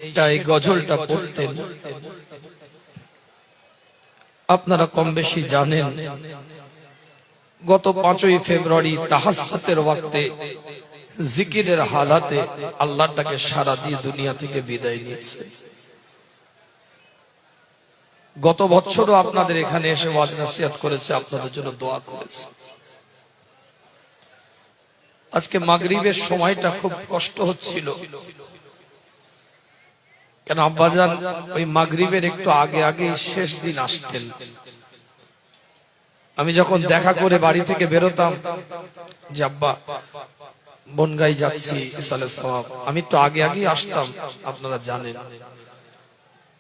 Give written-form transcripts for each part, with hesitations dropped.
এই গজলটা পড়তেন আপনারা কম বেশি জানেন। গত 5ই ফেব্রুয়ারি তাহাজ্জুদের ওয়াক্তে জিকিরের হালাতে আল্লাহ তাকে সারা দিয়ে দুনিয়া থেকে বিদায় নিয়েছে। গত বছরও আপনাদের এখানে এসে ওয়াজ নসিহত করেছে, আপনাদের জন্য দোয়া করেছে। আজকে মাগরিবের সময়টা খুব কষ্ট হচ্ছিল, কেন আব্বাজান ওই মাগরিবের একটু আগে আগে শেষ দিন আসতেন। আমি যখন দেখা করে বাড়ি থেকে বেরোতাম যে আব্বা বনগাই যাচ্ছি ইসালের সওয়াব, আমি তো আগে আগেই আসতাম, আপনারা জানেন।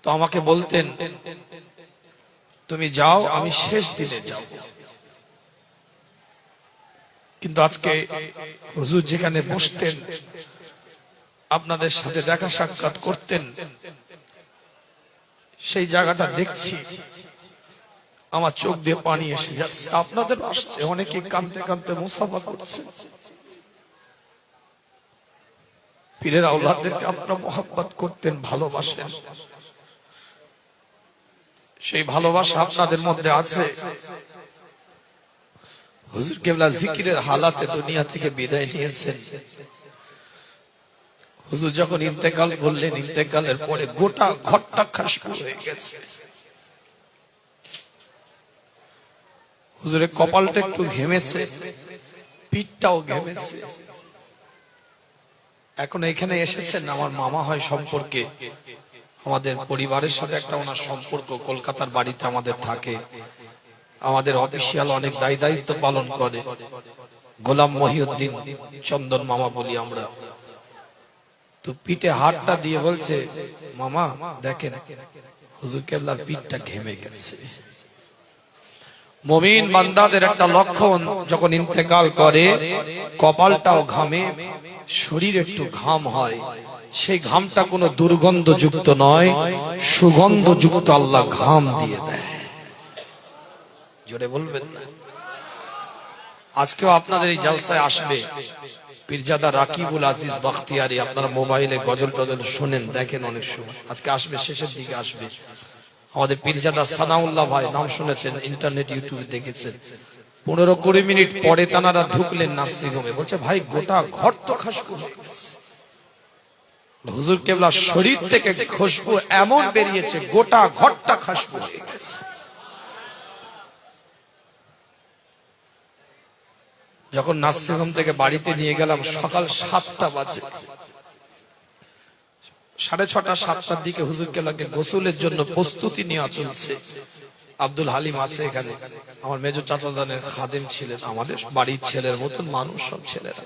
তো আমাকে বলতেন তুমি যাও, আমি শেষ দিনে যাব। কিন্তু আজকে হুজুর যেখানে বসতেন, আপনাদের সাথে দেখা সাক্ষাৎ করতেন, সেই জায়গাটা দেখছি, আমার চোখ দিয়ে পানি এসে যাচ্ছে। আপনাদের আসছে, অনেকে কাঁদতে কাঁদতে মুসাফা করছে। পীরের আওলাদদেরকে আপনারা মহব্বত করতেন, ভালোবাসেন, সেই ভালোবাসা আপনাদের মধ্যে আছে। হুজুর কেবলা জিকিরের হালাতে দুনিয়া থেকে বিদায় নিয়েছেন। হুজুর যখন ইন্তেকাল করলেন, ইন্তেকালের পরে গোটা ঘরটা খাসখুস হয়ে গেছে। হুজুরের কপালটা একটু ঘেমেছে, পিঠটাও ঘেমেছে। এখন এখানে এসেছেন, আমার মামা হয় সম্পর্কে, আমাদের পরিবারের সাথে একটা ওনার সম্পর্ক। কলকাতার বাড়িতে আমাদের থাকে, আমাদের অফিসিয়াল অনেক দায়িত্ব পালন করে। গোলাম মহিউদ্দিন চন্দন মামা বলি আমরা। তো পিঠে হাতটা দিয়ে বলছে, মামা দেখেন হুজুর কেবলার পিঠটা ঘেমে গেছে। মুমিন বান্দাদের একটা লক্ষণ, যখন ইন্তেকাল করে কপালটাও ঘামে, শরীর একটু ঘাম হয়। সেই ঘামটা কোনো দুর্গন্ধযুক্ত নয়, সুগন্ধযুক্ত আল্লাহ ঘাম দিয়ে দেয়। জোরে বলবেন না? আজকেও আপনাদের এই জালসায় আসবে পীরজাদা রাকিবুল আজিজ বাখতিয়ারি। আপনারা মোবাইলে গজল টজল শুনেন, দেখেন অনেক সময়। আজকে আসবে, শেষের দিকে আসবে। আমাদের পীরজাদা সানাউল্লাহ ভাই, নাম শুনেছেন, ইন্টারনেট ইউটিউবে দেখেছেন। 15-20 মিনিট পরে তানারা ঢুকলেন নাসিরুমে, বলছে ভাই গোটা ঘর তো খুশবু হয়ে গেছে। হুজুর কেবলা শরীর থেকে খুশবু এমন বেরিয়েছে, গোটা ঘরটা খুশবু হয়ে গেছে। যখন নাসিরুম থেকে বাড়িতে নিয়ে গেলাম, সকাল 7টা বাজে। 6:30 7টার দিকে হুজুর কেবলাকে গোসলের জন্য প্রস্তুতি নেওয়া চলছে। আব্দুল হালিম আছে এখানে, আমার মেজর চাচা জানের খাদেম ছিলেন, আমাদের বাড়ির ছেলের মতন মানুষ, সব ছেলেরা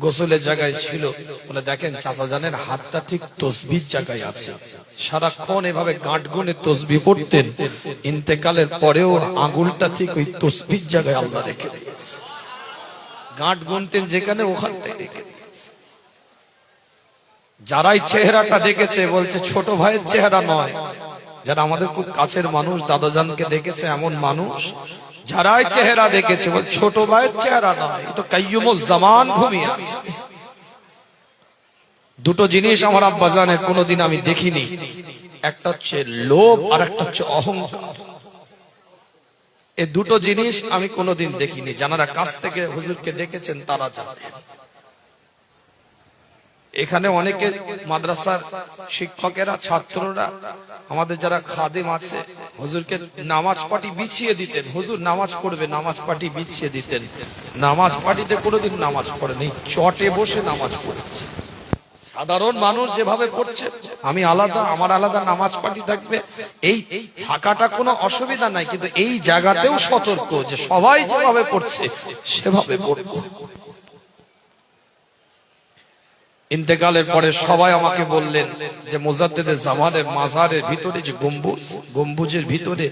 গোসলের জায়গায় ছিল। বলে দেখেন চাচা জানের হাতটা ঠিক তসবির জায়গায় আছে, সারাক্ষণ এভাবে গাঁট গুনে তসবিহ পড়তেন। ইন্তেকালের পরেও আঙ্গুলটা ঠিক ওই তসবির জায়গায় আল্লাহ রেখে দিয়েছে। গাঁট গুনতেন যেখানে, ওখানটাই রেখে দিয়েছে। যারাই চেহারাটা দেখেছে বলছে ছোট ভাইয়ের চেহারা নয়, যারা আমাদের খুব কাছের মানুষ, দাদাজানকে দেখেছে এমন মানুষ, যারাই চেহারা দেখেছে বল ছোট ভাইয়ের চেহারা নয়, তো কাইয়ুমুজ জামান ঘুমিয়ে আছে। দুটো জিনিস আমার আব্বাজানের কোনোদিন আমি দেখিনি, একটা হচ্ছে লোভ আর একটা হচ্ছে অহংকার। এই দুটো জিনিস আমি কোনোদিন দেখিনি। যারা কাছ থেকে হুজুরকে দেখেছেন তারা জানেন। এখানে অনেকে মাদ্রাসার শিক্ষকেরা, ছাত্ররা, আমাদের যারা খাদেম আছে, হুজুরকে নামাজ পাটি বিছিয়ে দিতেন। হুজুর নামাজ পড়বে, নামাজ পাটি বিছিয়ে দিতেন। নামাজ পাটিতে কোনোদিন নামাজ পড়েনি, চটে বসে নামাজ পড়েছে। সাধারণ মানুষ যেভাবে পড়ছে, আমি আলাদা, আমার আলাদা নামাজ পাটি থাকবে, এই থাকাটা কোনো অসুবিধা নাই, কিন্তু এই জায়গাতেও সতর্ক যে সবাই যেভাবে পড়ছে সেভাবে পড়বো। ইন্তেকালের পরে সবাই আমাকে বললেন যে মুজাদ্দেদে জামানের মাজারের ভিতরে যে গম্বুজের ভিতরে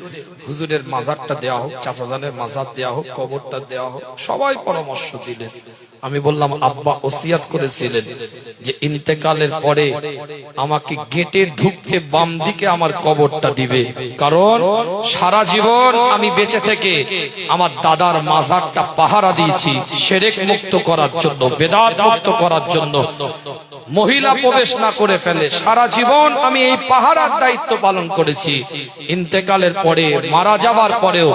হুজুরের মাজারটা দেওয়া হোক, চাচাজানের মাজার দেওয়া হোক, কবরটা দেওয়া হোক। সবাই পরামর্শ দিলেন। আমি বললাম আব্বা ওসিয়াত করেছিলেন যে ইন্তেকালের পরে আমাকে গেটে ঢুকতে বাম দিকে আমার কবরটা দিবে, কারণ সারা জীবন আমি বেঁচে থেকে আমার দাদার মাজারটা পাহারা দিয়েছি শিরক মুক্ত করার জন্য, বেদাত মুক্ত করার জন্য, মহিলা প্রবেশ না করে ফেলে। সারা জীবন আমি এই পাহারার দায়িত্ব পালন করেছি। ইন্তেকালের পরে, মারা যাবার পরেও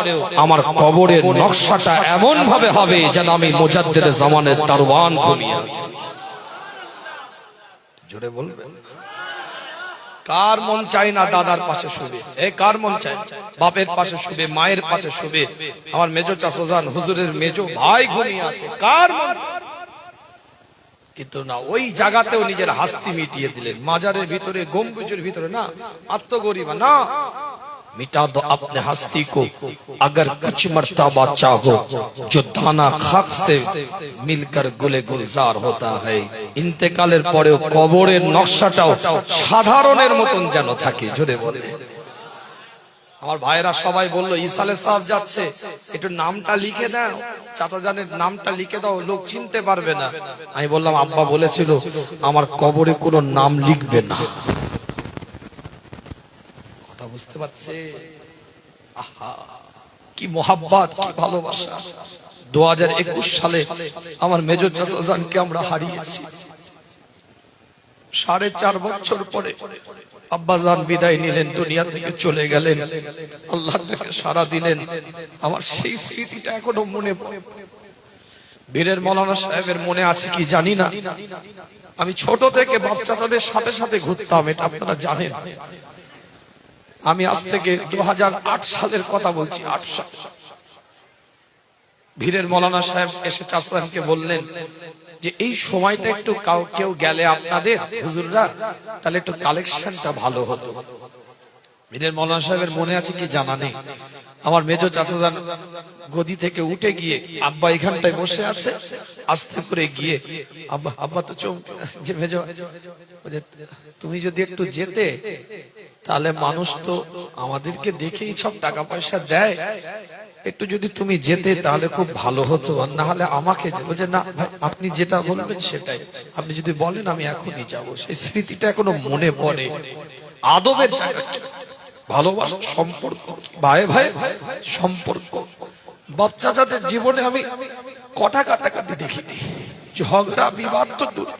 আমার কবরের নকশাটা এমন ভাবে হবে যেন আমি মুজাদ্দিদ জামানের দারওয়ান ঘুমিয়ে আছি। জোরে বলবেন। কার মন চাই না দাদার পাশে শুবে? কার মন চাই বাপের পাশে শুবে, মায়ের পাশে শুবে? আমার মেজো চাচাজান হুজুরের মেজো ভাই ঘুমিয়ে আছে, কার মন চায়? কিন্তু না, ওই জায়গাতেও নিজের হাস্তি মিটিয়ে দিলেন। মাজারের ভিতরে, গম্বুজের ভিতরে না, আত্মগরিমা না, मिटा दो अपने हस्ती को अगर कुछ मर्तबा चाहो जो दाना खाक से मिलकर गुले गुलजार होता है। इंतेकालेर परेও কবরের নকশাটাও সাধারণের মতন যেন থাকে। জোরে বলে। আমার ভাইরা সবাই বলল ইসালে সাহেব যাচ্ছে, একটু নামটা লিখে দাও, চাচা জানের নামটা লিখে দাও, লোক চিনতে পারবে না। আমি বললাম আব্বা বলেছিল আমার কবরে কোনো নাম লিখবে না। কথা বুঝতে পারছে? আহা, কি মোহাব্বত, কি ভালোবাসা। 2021 সালে আমার মেজো চাচা জানকে আমরা হারিয়েছি। 4.5 বছর পরে আব্বাজান বিদায় নিলেন, দুনিয়া থেকে চলে গেলেন, আল্লাহর ডাকে সাড়া দিলেন। আমার সেই স্মৃতিটা এখনো মনে পড়ে। বীরের মৌলানা সাহেবের মনে আছে কি জানি না, আমি ছোট থেকে বাচ্চাদের সাথে সাথে ঘুরতাম, এটা আপনারা জানেন। আমি আজ থেকে 2008 সালের কথা বলছি, 8 সাল। বীরের মৌলানা সাহেব এসে চাচাকে বললেন যে এই সময়টা একটু কেউ গেলে আপনাদের হুজুররা, তাহলে একটু কালেকশনটা ভালো হতো। বীরের মৌলানা সাহেবের মনে আছে কি জানা নেই। আমার মেজো চাচাজান গদি থেকে উঠে গিয়ে, আব্বা এখানটায় বসে আছে, আস্তে করে গিয়ে আব্বা তো যে মেজো, তুমি যদি একটু যেতে তাহলে মানুষ তো আমাদেরকে দেখেই সব টাকা পয়সা দেয়, একটু যদি তুমি যেতে তাহলে খুব ভালো হতো, আর না হলে আমাকে যে না ভাই আপনি যেটা বলবেন সেটাই, আপনি যদি বলেন আমি এখনই যাবো। সেই স্মৃতিটা এখনো মনে পড়ে। আদবের জায়গা, ভালোবাসা, সম্পর্ক, ভাই ভাই সম্পর্ক। বাচ্চা যাদের জীবনে আমি কটা কাটাকাটি দেখিনি, ঝগড়া বিবাদ তো দূর,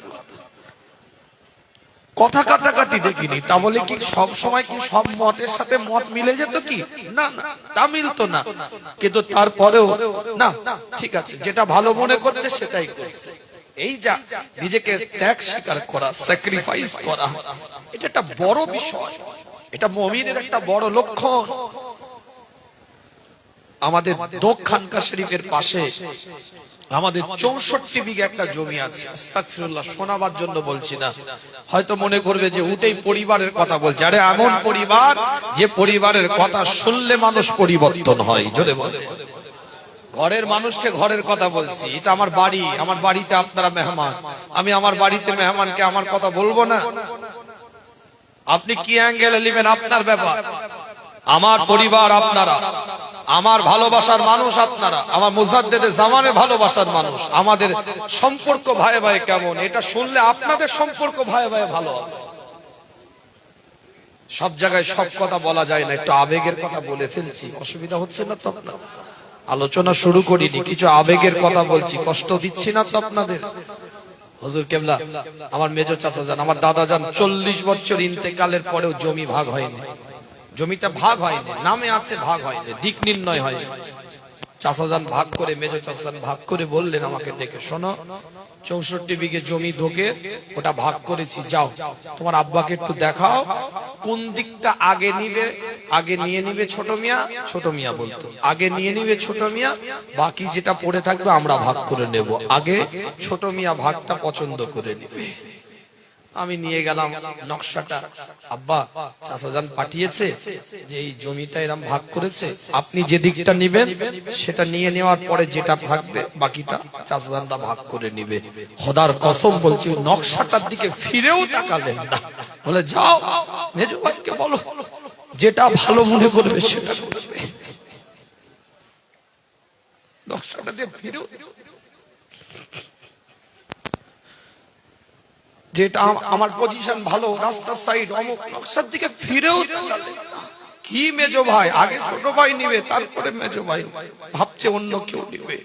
কথা কাটাকাটি দেখিনি। তা বলে কি সব সময় কি সব মতের সাথে মত মিলে যেত কি? না না, তা মিলতো না। কিন্তু তারপরেও না, ঠিক আছে, যেটা ভালো মনে করছে সেটাই করছে। এই যা নিজেকে ত্যাগ স্বীকার করা, স্যাক্রিফাইস করা, এটা একটা বড় বিষয়, এটা মুমিনের একটা বড় লক্ষণ। আমাদের দক্ষিণকা শরীফের পাশে আমাদের 64 বিঘা একটা জমি আছে। আস্তাগফিরুল্লাহ, শোনাবার জন্য বলছি না, হয়তো মনে করবে যে উঠেই পরিবারের কথা বলছে। আরে এমন পরিবার যে পরিবারের কথা শুনলে মানুষ পরিবর্তন হয়। জোরে বলে। ঘরের মানুষকে ঘরের কথা বলছি, এটা আমার বাড়ি, আমার বাড়িতে আপনারা মেহমান, আমি আমার বাড়িতে মেহমানকে আমার কথা বলবো না? আপনি কি অ্যাঙ্গেলে নেবেন আপনার ব্যাপার। আমার পরিবার আপনারা, আমার ভালোবাসার মানুষ আপনারা, আমার মুজাদ্দিদ জামানের ভালোবাসার মানুষ। আমাদের সম্পর্ক ভাই ভাই কেমন, এটা শুনলে আপনাদের সম্পর্ক ভাই ভাই ভালো হবে। সব জায়গায় সব কথা বলা যায় না, একটু আবেগের কথা বলে ফেলছি, অসুবিধা হচ্ছে না তো আপনার? আলোচনা শুরু করিনি, কিছু আবেগের কথা বলছি, কষ্ট দিচ্ছি না তো আপনাদের? হুজুর কেবলা, আমার মেজো চাচা জান, আমার দাদা জান 40 বছর ইন্তেকালের পরেও জমি ভাগ হয়নি। জমিটা ভাগ হয়নি, নামে আছে, ভাগ হয়নি, দিক নির্ণয় হয়নি। চাচাজান ভাগ করে, মেজো চাচাজান ভাগ করে বললেন আমাকে ডেকে, শোনো 64 বিঘে জমি ঢোকে, ওটা ভাগ করেছি, যাও তোমার আব্বাকে একটু দেখাও কোন দিকটা আগে নিবে। আগে নিয়ে নিবে ছোট মিয়া, ছোট মিয়া বলতো, আগে নিয়ে নিবে ছোট মিয়া, বাকি যেটা পড়ে থাকবে আমরা ভাগ করে নেব। আগে ছোট মিয়া ভাগটা পছন্দ করে নিবে। আমি নিয়ে গেলাম নকশাটা, আব্বা চাচাজান পাঠিয়েছে যে এই জমিটা এরকম ভাগ করেছে, আপনি যে দিকটা নিবেন সেটা নিয়ে নেওয়ার পরে যেটা থাকবে বাকিটা চাচাজানরা ভাগ করে নিবে। খোদার কসম বলছি, নকশাটার দিকে ফিরেও তাকালেন না, বলে যাও মেজো ভাইকে বলো যেটা ভালো মনে করবে সেটা করবে। নকশাটা দিয়ে ফিরেও যেটা আমার পজিশন ভালো, রাস্তার সাইড অমুক নকশার দিকে ফিরেও তাকালেন না। কি মেজো ভাই, আগে ছোট ভাই নিবে, তারপরে মেজো ভাই ভাবছে অন্য কেউ নিবে।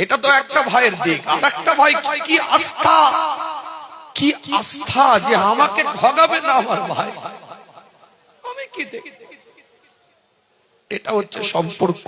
এটা তো একটা ভাইয়ের দিক। আর একটা ভাই কি আস্থা, কি আস্থা যে আমাকে ঠগাবে না আমার ভাই, আমি কি দেখি। এটা হচ্ছে সম্পর্ক।